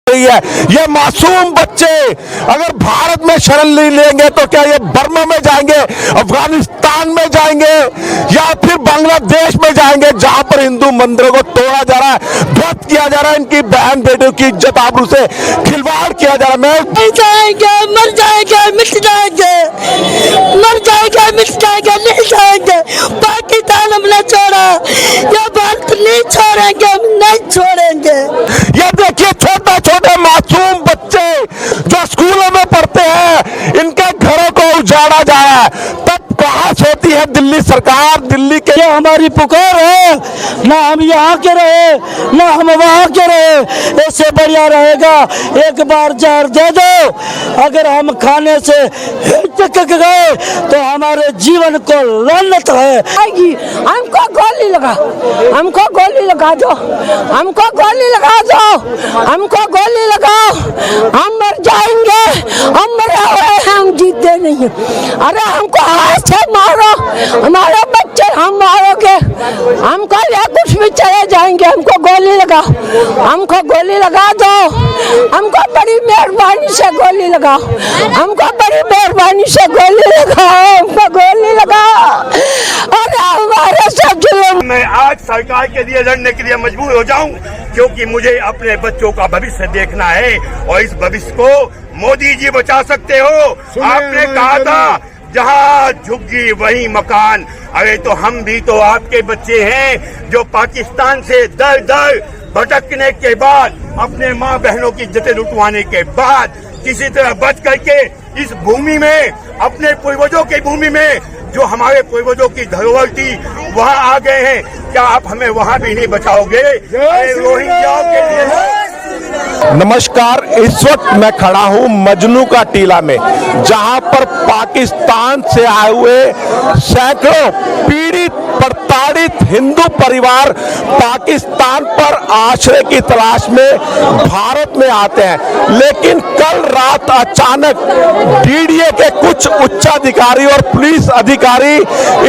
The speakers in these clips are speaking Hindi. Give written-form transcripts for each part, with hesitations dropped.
रही है। ये मासूम बच्चे अगर भारत में शरण नहीं लेंगे तो क्या ये बर्मा में जाएंगे, अफगानिस्तान में जाएंगे या फिर बांग्लादेश में जाएंगे, जहां पर हिंदू मंदिरों को तोड़ा जा रहा है, ध्वस्त किया जा रहा है, इनकी बहन बेटियों की इज्जत आबरू से खिलवाड़ किया जा रहा है। नहीं जाएंगे, मर जाएंगे, मिट जाएंगे, मर जाएंगे, मिट जाएंगे, नहीं जाएंगे। पाकिस्तान हमने छोड़ा, ये भारत नहीं छोड़ेंगे, हम नहीं छोड़ेंगे। ये देखिए छोटे छोटे मासूम बच्चे जो स्कूलों में पढ़ते हैं, इनके घरों को उजाड़ा जा रहा है। तब कहाँ सोती है दिल्ली सरकार? दिल्ली के ये हमारी पुकार है, ना हम यहाँ के रहे ना हम वहाँ के रहे। इससे बढ़िया रहेगा एक बार जहर दे दो, अगर हम खाने से हिचक गए तो हमारे जीवन को लानत है। हमको गोली लगा, हमको गोली लगा दो, हमको गोली लगा दो, हमको गोली लगाओ, हम मर जाएंगे, हम मरे हुए हैं, हम जीते नहीं। अरे हमको हाथ से मारो, हमारे बच्चे हम मारोगे, हमको या कुछ भी चले जाएंगे। हमको गोली लगाओ, हमको गोली लगा दो, हमको बड़ी मेहरबानी से गोली लगाओ, हमको बड़ी मेहरबानी से गोली लगाओ, हमको गोली लगाओ। और हमारे सब जुल्म। मैं आज सरकार के लिए लड़ने के लिए मजबूर हो जाऊं, क्योंकि मुझे अपने बच्चों का भविष्य देखना है और इस भविष्य को मोदी जी बचा सकते हो। आपने कहा था जहाँ झुग्गी वही मकान। अरे तो हम भी तो आपके बच्चे हैं जो पाकिस्तान से दर दर भटकने के बाद, अपने माँ बहनों की इज्जतें लुटवाने के बाद किसी तरह बच करके इस भूमि में, अपने पूर्वजों की भूमि में, जो हमारे पूर्वजों की धरोहर थी, वहाँ आ गए हैं। क्या आप हमें वहाँ भी नहीं बचाओगे? रोहिंग्याओं के लिए। नमस्कार, इस वक्त मैं खड़ा हूं मजनू का टीला में, जहां पर पाकिस्तान से आए हुए सैकड़ों पीड़ित प्रताड़ित हिंदू परिवार पाकिस्तान पर आश्रय की तलाश में भारत में आते हैं। लेकिन कल रात अचानक डीडीए के कुछ उच्चाधिकारी और पुलिस अधिकारी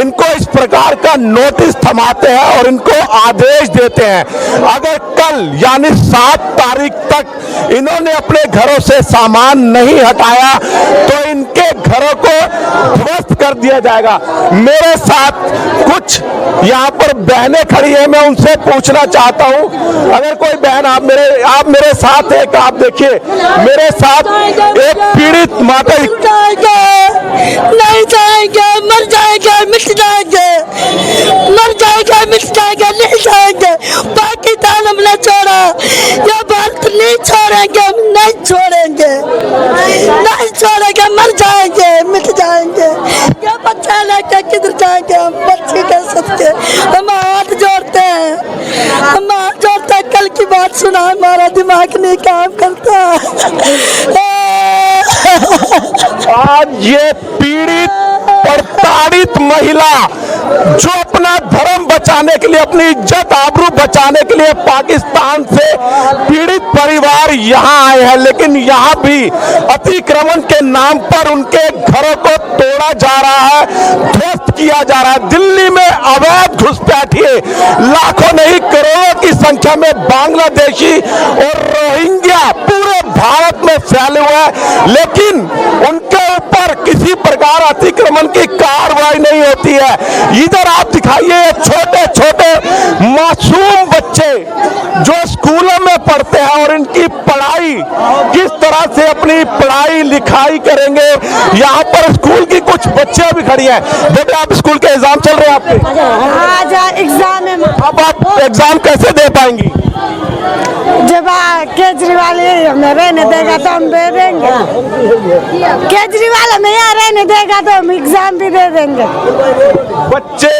इनको इस प्रकार का नोटिस थमाते हैं और इनको आदेश देते हैं, अगर कल यानी 7 तारीख तक इन्होंने अपने घरों से सामान नहीं हटाया तो इनके घरों को ध्वस्त कर दिया जाएगा। मेरे साथ कुछ यहाँ पर बहनें खड़ी हैं, मैं उनसे पूछना चाहता हूँ, अगर कोई बहन आप मेरे साथ एक, आप देखिए मेरे साथ एक पीड़ित माता। नहीं जाएंगे, मर जाएंगे, मिट जाएंगे, मर जाएंगे, मिट जाएंगे, नहीं जाएंगे। पाकिस्तान हमने छोड़ा, ये भारत नहीं छोड़ेंगे, हम नहीं छोड़ेंगे, नहीं छोड़ेंगे, मर जाएंगे, मिट जाएंगे। ये बच्चा लेके किधर जाएंगे? हम बच्चे कह सकते, हम हाथ जोड़ते हैं, हम हाथ जोड़ते हैं। कल की बात सुना, हमारा दिमाग नहीं काम करता। आज ये पीड़ित प्रताड़ित महिला जो अपना धर्म बचाने के लिए, अपनी इज्जत आबरू बचाने के लिए पाकिस्तान से पीड़ित परिवार यहाँ आए हैं, लेकिन यहाँ भी अतिक्रमण के नाम पर उनके घरों को तोड़ा जा रहा है, ध्वस्त किया जा रहा है। दिल्ली में अवैध घुसपैठिए लाखों नहीं करोड़ों की संख्या में बांग्लादेशी और रोहिंग्या पूरे भारत में फैले हुए हैं, लेकिन उनके ऊपर किसी प्रकार अतिक्रमण की कार्रवाई नहीं होती है। इधर आप दिखाइए छोटे छोटे मासूम बच्चे जो स्कूलों में पढ़ते हैं और इनकी पढ़ाई किस तरह से अपनी पढ़ाई लिखाई करेंगे। यहाँ पर स्कूल की कुछ बच्चे भी खड़ी हैं। बेटे आप स्कूल के एग्जाम चल रहे हैं आपके? आज एग्जाम है। अब आप एग्जाम कैसे दे पाएंगी? जब केजरीवाल हमें रहने देगा तो हम दे देंगे, केजरीवाल हमें यहाँ रहने देगा तो हम एग्जाम भी दे देंगे। बच्चे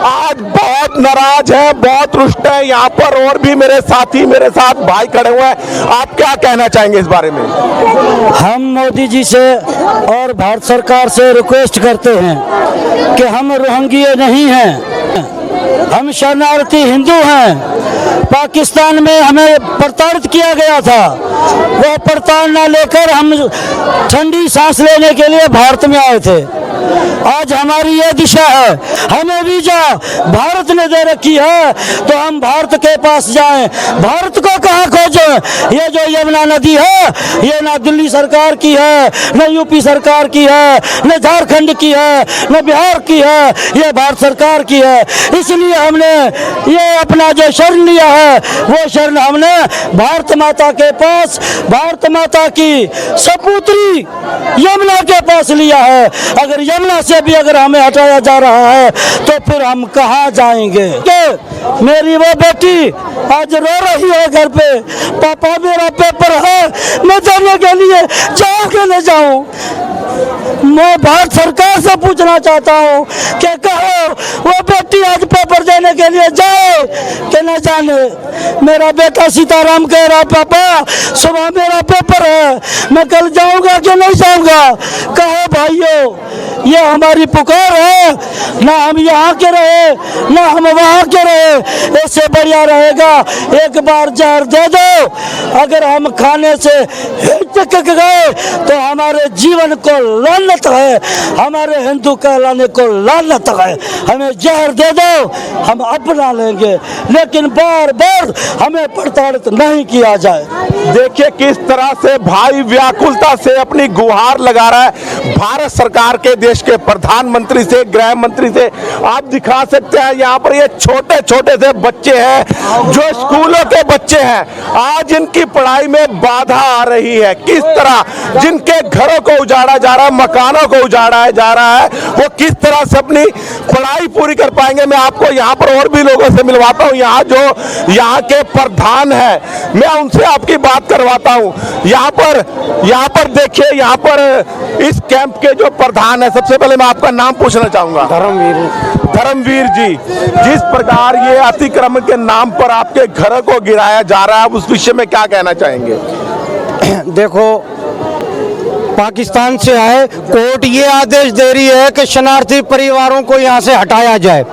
आज बहुत नाराज हैं, बहुत रुष्ट हैं। यहाँ पर और भी मेरे साथी, मेरे साथ भाई खड़े हुए हैं, आप क्या कहना चाहेंगे इस बारे में? हम मोदी जी से और भारत सरकार से रिक्वेस्ट करते हैं कि हम रोहिंग्या नहीं हैं, हम शरणार्थी हिंदू हैं। पाकिस्तान में हमें प्रताड़ित किया गया था, वो प्रताड़ना लेकर हम ठंडी सांस लेने के लिए भारत में आए थे। आज हमारी ये दिशा है। हमें वीजा भारत ने दे रखी है तो हम भारत के पास जाएं। भारत को कहाँ खोजें? ये जो यमुना नदी है ये ना दिल्ली सरकार की है, न यूपी सरकार की है, न झारखंड की है, न बिहार की है, ये भारत सरकार की है। इसलिए हमने ये अपना जो शरण लिया है वो शरण हमने भारत माता के पास, भारत माता की सपुत्री यमुना के पास लिया है। अगर यमुना से भी अगर हमें हटाया जा रहा है तो फिर हम कहाँ जाएंगे? मेरी वो बेटी आज रो रही है घर पे, पापा मेरा पेपर है, मैं जाने के लिए जाऊँ कि नहीं जाऊँ? मैं भारत सरकार से पूछना चाहता हूँ कि कहो वो बेटी आज पेपर देने के लिए जाए कि न जाने। मेरा बेटा सीताराम कह रहा पापा सुबह मेरा पेपर है, मैं कल जाऊंगा कि नहीं जाऊंगा? कहो भाइयों ये हमारी पुकार है, ना हम यहाँ के रहे ना हम वहाँ के रहे, इससे बढ़िया रहेगा एक बार जहर दे दो। अगर हम खाने से हिचक गए तो हमारे जीवन को लानत है, हमारे हिंदू कहलाने को लानत है। हमें जहर दे दो हम अपना लेंगे, लेकिन बार बार हमें प्रताड़ित नहीं किया जाए। देखिए किस तरह से भाई व्याकुलता से अपनी गुहार लगा रहा है भारत सरकार के, देश के प्रधानमंत्री से, गृह मंत्री से। आप दिखा सकते हैं यहाँ पर ये छोटे छोटे से बच्चे हैं जो स्कूलों के बच्चे हैं, आज इनकी पढ़ाई में बाधा आ रही है। किस तरह जिनके घरों को उजाड़ा जा रहा है, मकानों को उजाड़ा जा रहा है, वो किस तरह से अपनी पढ़ाई पूरी कर पाएंगे? मैं आपको यहाँ पर और भी लोगों से मिलवाता हूँ, यहाँ जो यहाँ के प्रधान है मैं उनसे आपकी बात करवाता हूँ। यहाँ पर देखिए, यहाँ पर इस कैंप के जो प्रधान है, सबसे पहले मैं आपका नाम पूछना चाहूंगा। धर्मवीर जी, जिस प्रकार ये अतिक्रमण के नाम पर आपके घर को गिराया जा रहा है, उस विषय में क्या कहना चाहेंगे? देखो पाकिस्तान से आए कोर्ट ये आदेश दे रही है कि शरणार्थी परिवारों को यहाँ से हटाया जाए।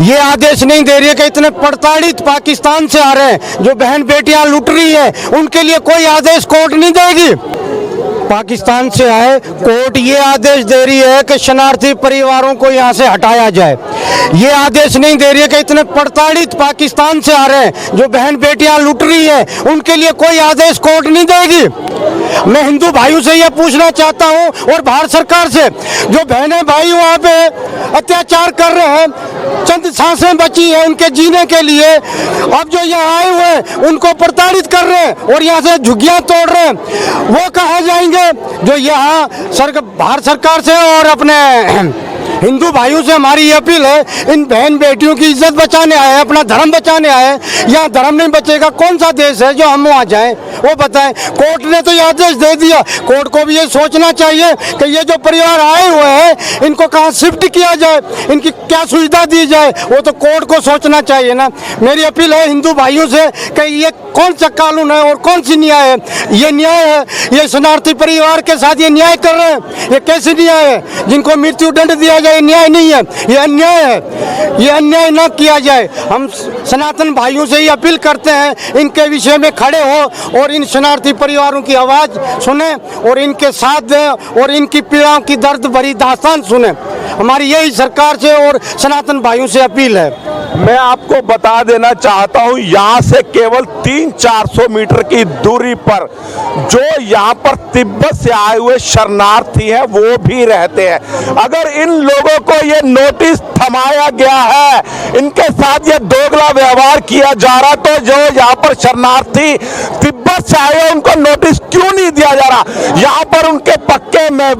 ये आदेश नहीं दे रही है कि इतने प्रताड़ित पाकिस्तान से आ रहे हैं जो बहन बेटियां लूट रही हैं, उनके लिए कोई आदेश कोर्ट नहीं देगी। पाकिस्तान से आए कोर्ट ये आदेश दे रही है कि शरणार्थी परिवारों को यहाँ से हटाया जाए। ये आदेश नहीं दे रही है कि इतने प्रताड़ित पाकिस्तान से आ रहे हैं जो बहन बेटियां लूट रही हैं, उनके लिए कोई आदेश कोर्ट नहीं देगी। मैं हिंदू भाइयों से यह पूछना चाहता हूं और भारत सरकार से, जो बहनें भाई वहाँ पे अत्याचार कर रहे हैं, चंद सांसें बची हैं उनके जीने के लिए, अब जो यहाँ आए हुए हैं उनको प्रताड़ित कर रहे हैं और यहाँ से झुग्गियां तोड़ रहे हैं, वो कहाँ जाएंगे? जो यहाँ भारत सरकार से और अपने हिंदू भाइयों से हमारी ये अपील है, इन बहन बेटियों की इज्जत बचाने आए हैं, अपना धर्म बचाने आए हैं। यहाँ धर्म नहीं बचेगा, कौन सा देश है जो हम वहाँ जाएं? वो बताएं। कोर्ट ने तो ये आदेश दे दिया, कोर्ट को भी ये सोचना चाहिए कि ये जो परिवार आए हुए हैं इनको कहाँ शिफ्ट किया जाए, इनकी क्या सुविधा दी जाए, वो तो कोर्ट को सोचना चाहिए ना। मेरी अपील है हिंदू भाइयों से कि ये कौन सा कानून है और कौन सी न्याय है? ये न्याय है, ये शरणार्थी परिवार के साथ ये न्याय कर रहे हैं, ये कैसे न्याय है? जिनको मृत्यु दंड दिया जाए ये न्याय नहीं है, ये अन्याय है। ये अन्याय न किया जाए। हम सनातन भाइयों से ये अपील करते हैं इनके विषय में खड़े हो और इन शरणार्थी परिवारों की आवाज़ सुने और इनके साथ दें और इनकी पीड़ाओं की दर्द भरी दास्तान सुने। हमारी यही सरकार से और सनातन भाइयों से अपील है। मैं आपको बता देना चाहता हूं, यहाँ से केवल 300-400 मीटर की दूरी पर जो यहाँ पर तिब्बत से आए हुए शरणार्थी हैं वो भी रहते हैं। अगर इन लोगों को ये नोटिस थमाया गया है, इनके साथ ये दोगला व्यवहार किया जा रहा, तो जो यहाँ पर शरणार्थी तिब्बत से आए हैं उनको नोटिस क्यों नहीं दिया जा रहा? यहाँ पर उनके पक्के में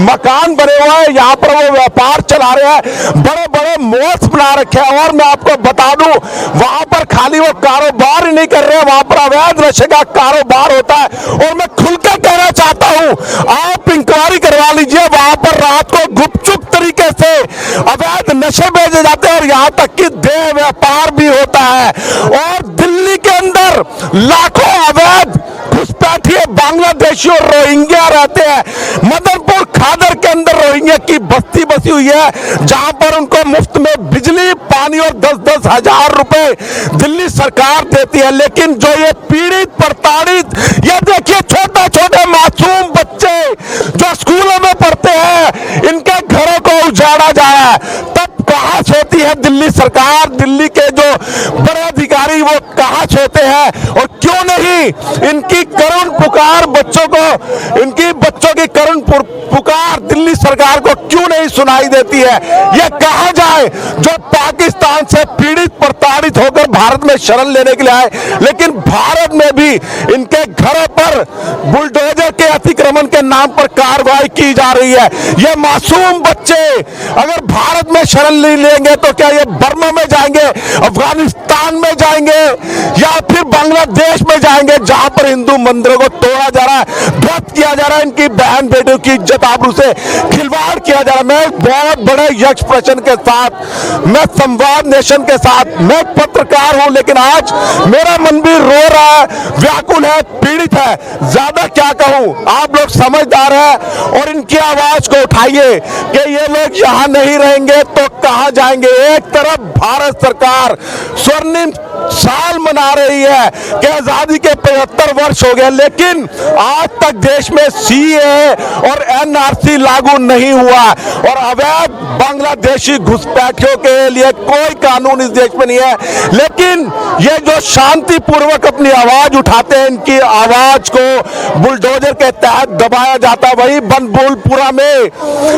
मकान बने हुए हैं, यहाँ पर वो व्यापार चला रहे हैं, बड़े बड़े मॉल्स बना रखे हैं। और मैं आपको बता दूं, वहां पर खाली वो कारोबार ही नहीं कर रहे हैं, वहां पर अवैध नशे का कारोबार होता है। और मैं खुल के कहना चाहता हूं, आप इंक्वायरी करवा लीजिए, वहां पर रात को गुपचुप तरीके से अवैध नशे बेचे जाते हैं और यहाँ तक कि देह व्यापार भी होता है। और दिल्ली के अंदर लाखों अवैध घुसपैठिए बांग्लादेशी और रोहिंग्या रहते हैं। मदनपुर खादर के अंदर रोहिंग्या की बस्ती बसी हुई है, जहां पर उनको मुफ्त में बिजली, पानी और 10-10 हजार रुपए दिल्ली सरकार देती है। लेकिन जो ये पीड़ित, प्रताड़ित, ये देखिए छोटे छोटे मासूम बच्चे जो स्कूलों में पढ़ते हैं, इनके घरों तब कहाँ सोती है दिल्ली सरकार, दिल्ली के जो बड़े अधिकारी वो कहाँ सोते हैं? और क्यों नहीं इनकी करुण पुकार बच्चों को, इनकी बच्चों की करुण पुकार दिल्ली सरकार को क्यों नहीं सुनाई देती है? ये कहाँ जाए जो पाकिस्तान से पीड़ित प्रताड़ित होकर भारत में शरण लेने के लिए आए, लेकिन भारत में भी इनके घरों पर बुलडोजर के अतिक्रमण के नाम पर कार्रवाई की जा रही है। ये मासूम बच्चे अगर भारत में शरण नहीं लेंगे तो क्या ये बर्मा में जाएंगे, अफगानिस्तान में जाएंगे या फिर बांग्लादेश में जाएंगे जहां पर हिंदू मंदिरों को तोड़ा जा रहा है, ध्वस्त किया जा रहा है, इनकी बहन बेटियों की इज्जत आबरू से खिलवाड़ किया जा रहा है। मैं बहुत बड़े यक्ष प्रश्न के साथ, मैं संवाद नेशन के साथ, मैं पत्रकार हूं, लेकिन आज मेरा मन भी रो रहा है, व्याकुल है, पीड़ित है। ज्यादा क्या कहूं, आप लोग समझदार हैं और इनकी आवाज को उठाइए कि ये लोग यहां नहीं रहेंगे तो कहां जाएंगे। एक तरफ भारत सरकार स्वर्णिम साल मना रही है कि आजादी के 75 वर्ष हो गए, लेकिन आज तक देश में सीए और एनआरसी लागू नहीं हुआ और अवैध बांग्लादेशी घुसपैठियों के लिए कोई कानून इस देश में नहीं है। लेकिन ये जो शांतिपूर्वक अपनी आवाज उठाते हैं, इनकी आवाज को बुलडोजर के तहत दबाया जाता है। वही बनबुलपुरा में,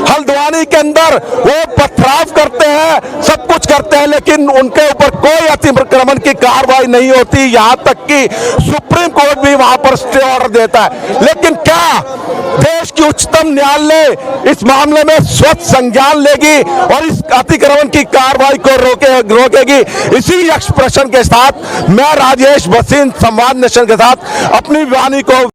हल्द्वानी के अंदर वो पथराव करते हैं, सब कुछ करते हैं, लेकिन उनके ऊपर कोई अतिक्रमण की कार्रवाई नहीं होती। यहां तक कि सुप्रीम कोर्ट भी वहां पर स्टे ऑर्डर देता है। लेकिन क्या देश की उच्चतम न्यायालय इस मामले में स्वच्छ संज्ञान लेगी और इस अतिक्रमण की कार्रवाई को रोकेगी? इसी एक्सप्रेशन के साथ मैं राजेश भसीन संवाद नेशन के साथ अपनी वाणी को